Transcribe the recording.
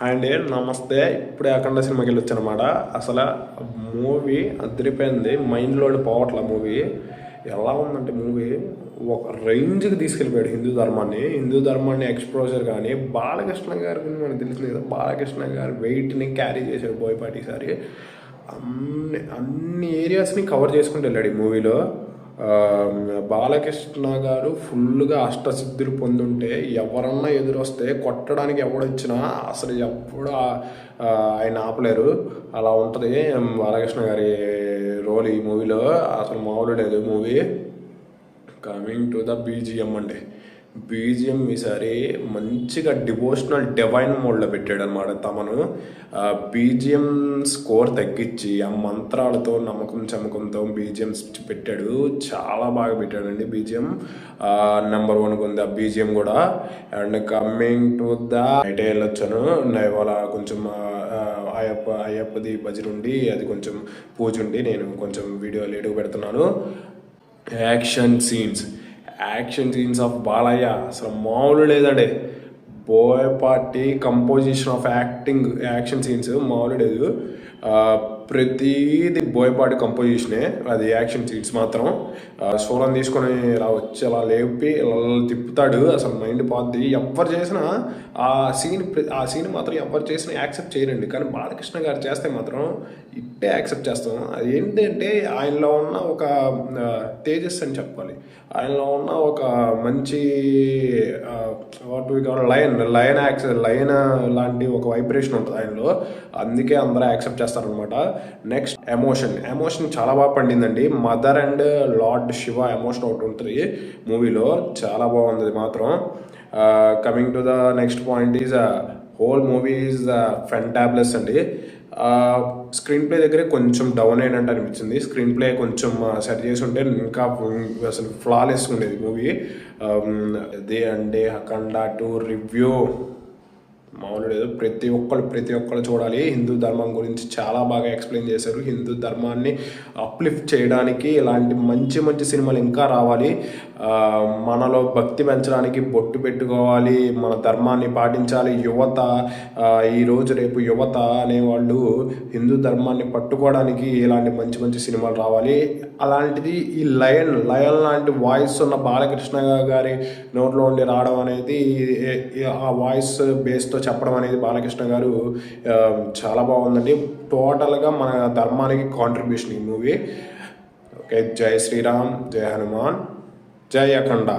And నమస్తే. ఇప్పుడే అఖండ సినిమాకి వెళ్ళి వచ్చానమాట. అసలు మూవీ అదిరిపోయింది, మైండ్లో పోవట్ల. మూవీ ఎలా ఉందంటే మూవీ ఒక రేంజ్కి తీసుకెళ్ళిపోయాడు హిందూ ధర్మాన్ని ఎక్స్పోజర్. కానీ బాలకృష్ణ గారి గురించి మనకు తెలిసింది కదా, బాలకృష్ణ గారు వెయిట్ని క్యారీ చేశాడు బోయపాటి ఈసారి. అన్ని ఏరియాస్ని కవర్ చేసుకుంటూ వెళ్ళాడు ఈ మూవీలో. బాలకృష్ణ గారు ఫుల్గా అష్టసిద్ధులు పొందుంటే ఎవరన్నా ఎదురొస్తే కొట్టడానికి ఎవడొచ్చినా అసలు ఎప్పుడు ఆయన ఆపలేరు. అలా ఉంటుంది బాలకృష్ణ గారి రోల్ ఈ మూవీలో. అసలు మామూలు లేదు movie. Coming to the BGM అండి. బీజిఎం ఈసారి మంచిగా డివోషనల్ డివైన్ మోడ్లో పెట్టాడు అనమాట తమను. బీజిఎం స్కోర్ తగ్గించి ఆ మంత్రాలతో చమకంతో బీజిఎం పెట్టాడు. చాలా బాగా పెట్టాడండి బీజిఎం. నెంబర్ 1 ఉంది ఆ బీజిఎం కూడా. అండ్ కమింగ్ టు ద నైటే వెళ్ళొచ్చాను. ఇవాళ కొంచెం అయ్యప్పది భజన ఉండి అది కొంచెం పూజ ఉండి నేను కొంచెం వీడియో లేటుగా పెడుతున్నాను. యాక్షన్ సీన్స్ ఆఫ్ బాలయ్య అసలు మామూలు లేదండి. Boyapati composition of action scenes మామూలు లేదు. ప్రతిది బోయపాటి కంపోజిషనే. అది యాక్షన్ సీన్స్ మాత్రం సోలం తీసుకొని ఇలా వచ్చి అలా లేపి ఇలా తిప్పుతాడు. అసలు మైండ్ పోద్ది. ఎవరు చేసినా ఆ సీన్ మాత్రం ఎవరు చేసినా యాక్సెప్ట్ చేయరండి. కానీ బాలకృష్ణ గారు చేస్తే మాత్రం ఇట్టే యాక్సెప్ట్ చేస్తాం. అది ఏంటంటే ఆయనలో ఉన్న ఒక తేజస్ అని చెప్పాలి. ఆయనలో ఉన్న ఒక మంచి లయన్ లాంటి ఒక వైబ్రేషన్ ఉంటుంది ఆయనలో. అందుకే అందరూ యాక్సెప్ట్ చేస్తారనమాట. నెక్స్ట్ ఎమోషన్ చాలా బాగా పండిందండి. Mother and lord Shiva emotion ఒకటి ఉంటుంది మూవీలో. చాలా బాగుంది అది మాత్రం. Coming to the next point is whole movie is fantabulous అండి. స్క్రీన్ ప్లే దగ్గరే కొంచెం డౌన్ అయినట్టు అనిపించింది. స్క్రీన్ ప్లే కొంచెం సెట్ చేసి ఉంటే ఇంకా అసలు ఫ్లాలెస్ ఉండేది మూవీ. అదే అండి అఖండ 2 రివ్యూ మామూలు లేదు. ప్రతి ఒక్కళ్ళు చూడాలి. హిందూ ధర్మం గురించి చాలా బాగా ఎక్స్ప్లెయిన్ చేశారు. హిందూ ధర్మాన్ని అప్లిఫ్ట్ చేయడానికి ఇలాంటి మంచి సినిమాలు ఇంకా రావాలి. మనలో భక్తి పెంచడానికి బొట్టు పెట్టుకోవాలి, మన ధర్మాన్ని పాటించాలి. రేపు యువత అనేవాళ్ళు హిందూ ధర్మాన్ని పట్టుకోవడానికి ఇలాంటి మంచి సినిమాలు రావాలి. అలాంటిది ఈ లయన్ లాంటి వాయిస్ ఉన్న బాలకృష్ణ గారి నోట్లో ఉండి రావడం అనేది, ఆ వాయిస్ బేస్తో చెప్పడం అనేది బాలకృష్ణ గారు చాలా బాగుందండి. టోటల్గా మన ధర్మానికి కాంట్రిబ్యూషన్ ఈ మూవీ. ఓకే, జై శ్రీరామ్, జై హనుమాన్, జై అఖండ.